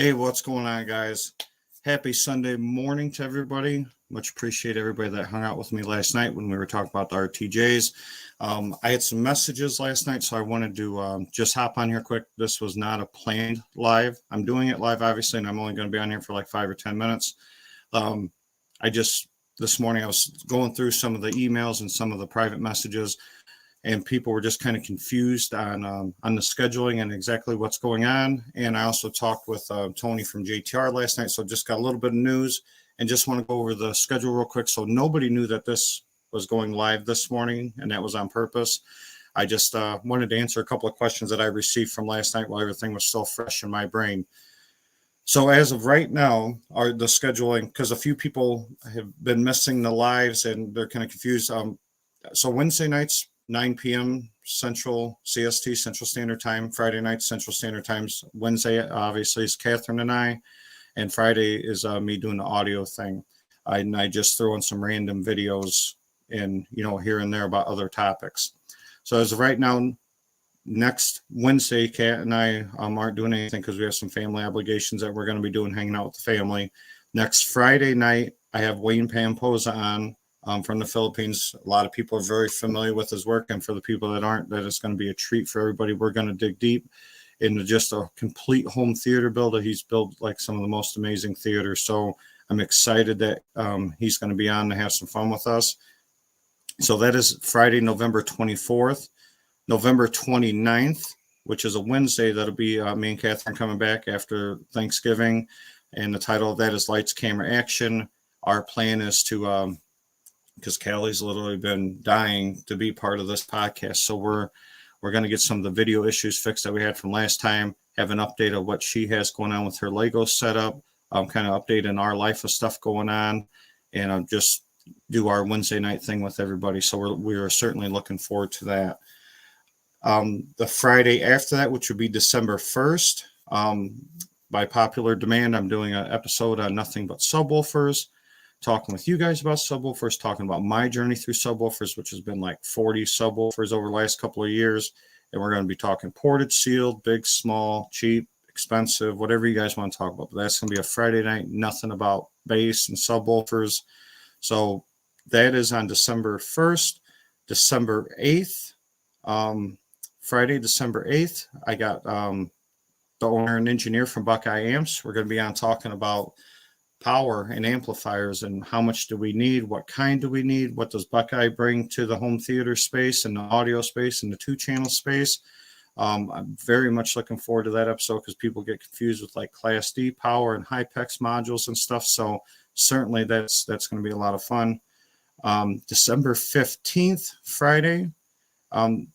Hey, what's going on, guys? Happy Sunday morning to everybody. Much appreciate everybody that hung out with me last night when we were talking about the RTJs. I had some messages last night, so I wanted to just hop on here quick. This was not a planned live. I'm doing it live, obviously, and I'm only going to be on here for like 5 or 10 minutes. This morning, I was going through some of the emails and some of the private messages, and people were just kind of confused on the scheduling and exactly what's going on. And I also talked with Tony from JTR last night, so just got a little bit of news and just want to go over the schedule real quick. So nobody knew that this was going live this morning, and that was on purpose. I just wanted to answer a couple of questions that I received from last night while everything was still fresh in my brain. So as of right now, the scheduling, because a few people have been missing the lives and they're kind of confused. So Wednesday nights, 9 p.m. Central CST, Central Standard Time. Friday night, Central Standard Times. Wednesday, obviously, is Catherine and I. And Friday is me doing the audio thing. I just throw in some random videos and, here and there about other topics. So as of right now, next Wednesday, Kat and I aren't doing anything because we have some family obligations that we're going to be doing, hanging out with the family. Next Friday night, I have Wayne Pamposa on from the Philippines. A lot of people are very familiar with his work, and for the people that aren't, that is going to be a treat for everybody. We're going to dig deep into just a complete home theater builder. He's built like some of the most amazing theaters. So I'm excited that he's going to be on to have some fun with us. So that is Friday, November 24th. November 29th, which is a Wednesday, that'll be me and Catherine coming back after Thanksgiving. And the title of that is Lights, Camera, Action. Our plan is to, because Callie's literally been dying to be part of this podcast. So we're going to get some of the video issues fixed that we had from last time, have an update of what she has going on with her Lego setup, kind of updating our life of stuff going on, and just do our Wednesday night thing with everybody. So we are certainly looking forward to that. The Friday after that, which would be December 1st, by popular demand, I'm doing an episode on nothing but subwoofers, talking with you guys about subwoofers, talking about my journey through subwoofers, which has been like 40 subwoofers over the last couple of years. And we're going to be talking ported, sealed, big, small, cheap, expensive, whatever you guys want to talk about. But that's going to be a Friday night, nothing about bass and subwoofers. So that is on December 1st. December 8th, Friday, December 8th, I got the owner and engineer from Buckeye Amps. We're going to be on talking about power and amplifiers and how much do we need, what kind do we need, what does Buckeye bring to the home theater space and the audio space and the 2-channel space. I'm very much looking forward to that episode because people get confused with like Class D power and Hypex modules and stuff. So certainly that's going to be a lot of fun. December 15th, Friday,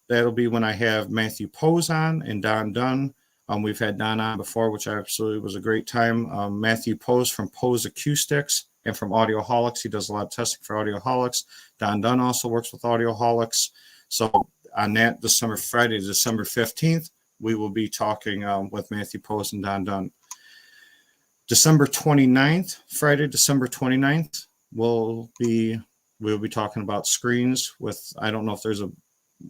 that'll be when I have Matthew Pose on and Don Dunn. We've had Don on before, which absolutely was a great time. Matthew Pose from Pose Acoustics and from Audioholics. He does a lot of testing for Audioholics. Don Dunn also works with Audioholics. So on that Friday, December 15th, we will be talking with Matthew Pose and Don Dunn. December 29th, Friday, December 29th, we'll be talking about screens with, I don't know if there's a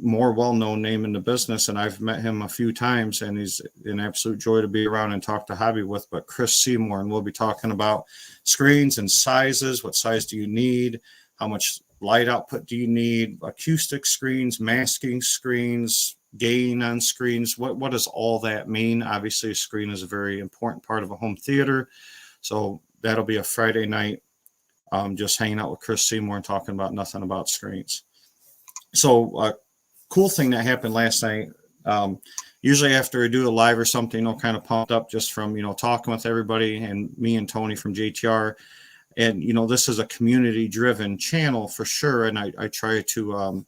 more well-known name in the business, and I've met him a few times, and he's an absolute joy to be around and talk to hobby with, but Chris Seymour, and we'll be talking about screens and sizes. What size do you need? How much light output do you need? Acoustic screens, masking screens, gain on screens. What does all that mean? Obviously, a screen is a very important part of a home theater. So that'll be a Friday night, just hanging out with Chris Seymour and talking about nothing about screens. So cool thing that happened last night. Usually after I do a live or something, kind of pumped up just from, talking with everybody and me and Tony from JTR. And, this is a community driven channel for sure. And I try to,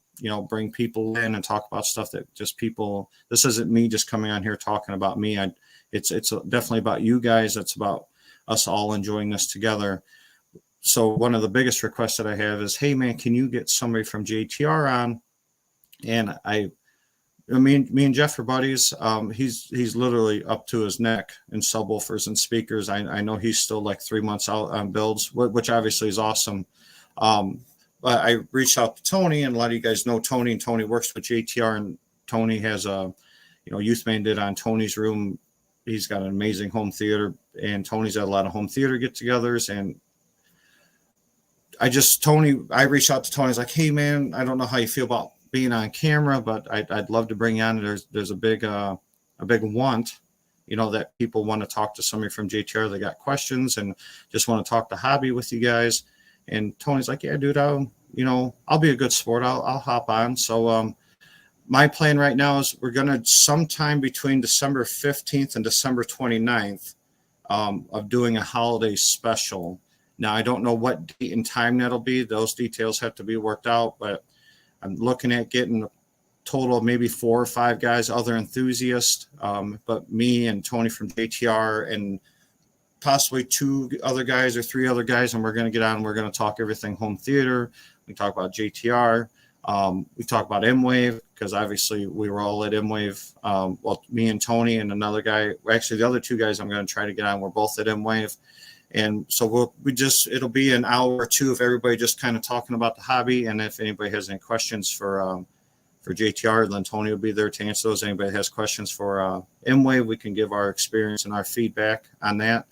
bring people in and talk about stuff that just people, this isn't me just coming on here talking about me. It's definitely about you guys. It's about us all enjoying this together. So one of the biggest requests that I have is, hey man, can you get somebody from JTR on? And me and Jeff are buddies. He's literally up to his neck in subwoofers and speakers. I know he's still like 3 months out on builds, which obviously is awesome. But I reached out to Tony, and a lot of you guys know Tony, and Tony works with JTR, and Tony has a, Youth Man did on Tony's Room. He's got an amazing home theater, and Tony's at a lot of home theater get-togethers. And I reached out to Tony. I was like, hey man, I don't know how you feel about being on camera, but I'd love to bring you on. There's a big want, that people want to talk to somebody from JTR. They got questions and just want to talk to hobby with you guys. And Tony's like, yeah, dude, I'll be a good sport. I'll hop on. So, my plan right now is we're going to sometime between December 15th and December 29th of doing a holiday special. Now, I don't know what date and time that'll be. Those details have to be worked out, but I'm looking at getting a total of maybe 4 or 5 guys, other enthusiasts, but me and Tony from JTR and possibly 2 other guys or 3 other guys, and we're going to get on and we're going to talk everything home theater. We talk about JTR. We talk about M-Wave, because obviously we were all at M-Wave. Well, me and Tony and another guy, actually the other 2 guys I'm going to try to get on, we're both at M-Wave. And so it'll be an hour or 2 of everybody just kind of talking about the hobby. And if anybody has any questions for JTR, then Tony will be there to answer those. Anybody has questions for M-Wave, we can give our experience and our feedback on that.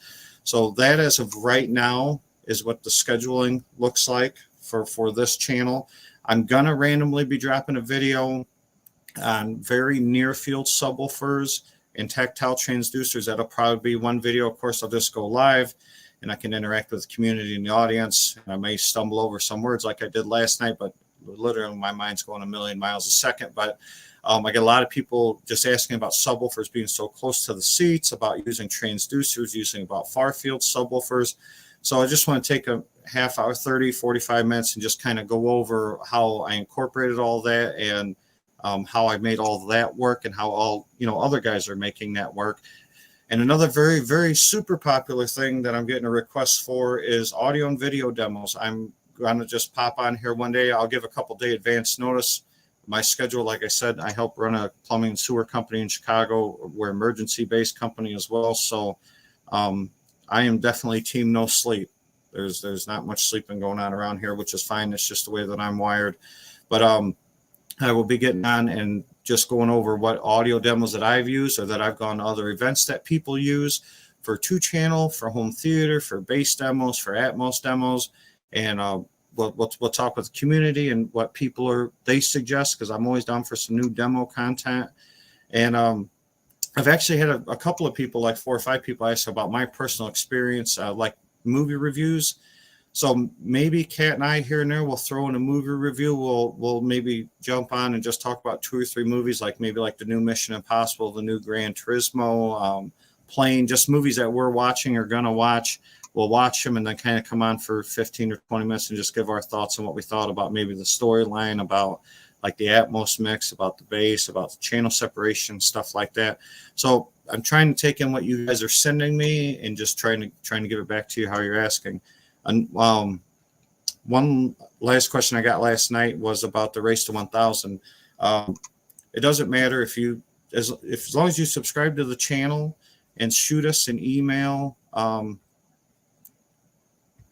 So that, as of right now, is what the scheduling looks like for this channel. I'm going to randomly be dropping a video on very near field subwoofers and tactile transducers. That'll probably be one video. Of course, I'll just go live and I can interact with the community and the audience. And I may stumble over some words like I did last night, but literally my mind's going a million miles a second. But I get a lot of people just asking about subwoofers being so close to the seats, about using transducers, using about far field subwoofers. So I just want to take a half hour, 30, 45 minutes and just kind of go over how I incorporated all that and how I made all of that work and how all, other guys are making that work. And another very, very super popular thing that I'm getting a request for is audio and video demos. I'm going to just pop on here one day. I'll give a couple day advance notice. My schedule, like I said, I help run a plumbing and sewer company in Chicago. We're an emergency-based company as well. So I am definitely team no sleep. There's not much sleeping going on around here, which is fine. It's just the way that I'm wired. But I will be getting on and just going over what audio demos that I've used or that I've gone to other events that people use for 2-channel, for home theater, for bass demos, for Atmos demos. And we'll talk with the community and what people they suggest, because I'm always down for some new demo content. And I've actually had a couple of people, like 4 or 5 people, ask about my personal experience, like movie reviews. So maybe Kat and I here and there will throw in a movie review. We'll maybe jump on and just talk about 2 or 3 movies, like maybe like the new Mission Impossible, the new Gran Turismo, Plane, just movies that we're watching or gonna watch. We'll watch them and then kind of come on for 15 or 20 minutes and just give our thoughts on what we thought about maybe the storyline, about like the Atmos mix, about the bass, about the channel separation, stuff like that. So I'm trying to take in what you guys are sending me and just trying to give it back to you how you're asking. And one last question I got last night was about the Race to 1,000. It doesn't matter if as long as you subscribe to the channel and shoot us an email at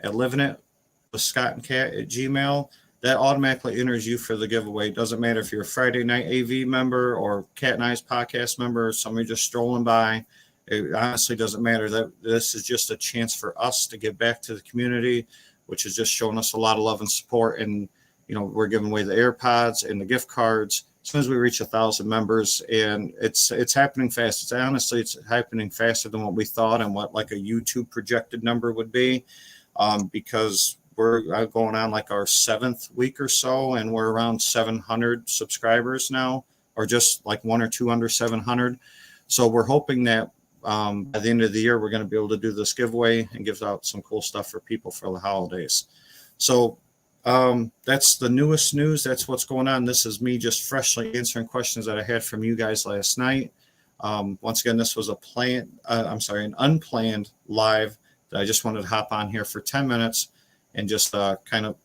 livinit@Scott&Cat@gmail.com. That automatically enters you for the giveaway. It doesn't matter if you're a Friday Night AV member or Cat and I's podcast member, or somebody just strolling by. It honestly doesn't matter. That this is just a chance for us to give back to the community, which is just showing us a lot of love and support. And we're giving away the AirPods and the gift cards as soon as we reach 1,000 members, and it's happening fast. It's happening faster than what we thought and what like a YouTube projected number would be, because we're going on like our 7th week or so, and we're around 700 subscribers now, or just like 1 or 2 under 700. So we're hoping that by the end of the year, we're going to be able to do this giveaway and give out some cool stuff for people for the holidays. So that's the newest news. That's what's going on. This is me just freshly answering questions that I had from you guys last night. Once again, this was an unplanned live that I just wanted to hop on here for 10 minutes and just kind of, a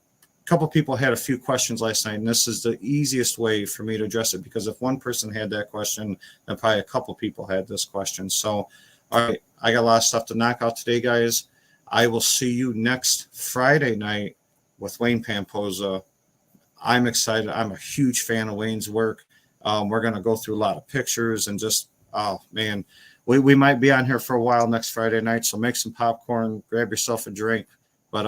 couple of people had a few questions last night, and this is the easiest way for me to address it, because if one person had that question, then probably a couple of people had this question. So, all right, I got a lot of stuff to knock out today, guys. I will see you next Friday night with Wayne Pamposa. I'm excited. I'm a huge fan of Wayne's work. We're going to go through a lot of pictures and just, oh man, we might be on here for a while next Friday night. So make some popcorn, grab yourself a drink, but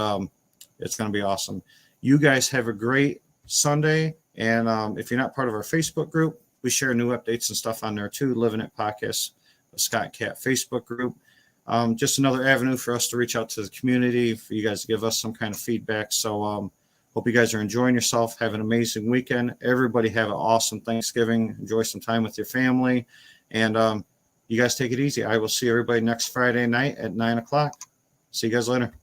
it's going to be awesome. You guys have a great Sunday. And if you're not part of our Facebook group, we share new updates and stuff on there too. Living It Podcast, the Scott Cat Facebook group. Just another avenue for us to reach out to the community, for you guys to give us some kind of feedback. So hope you guys are enjoying yourself. Have an amazing weekend. Everybody have an awesome Thanksgiving. Enjoy some time with your family. And you guys take it easy. I will see everybody next Friday night at 9 o'clock. See you guys later.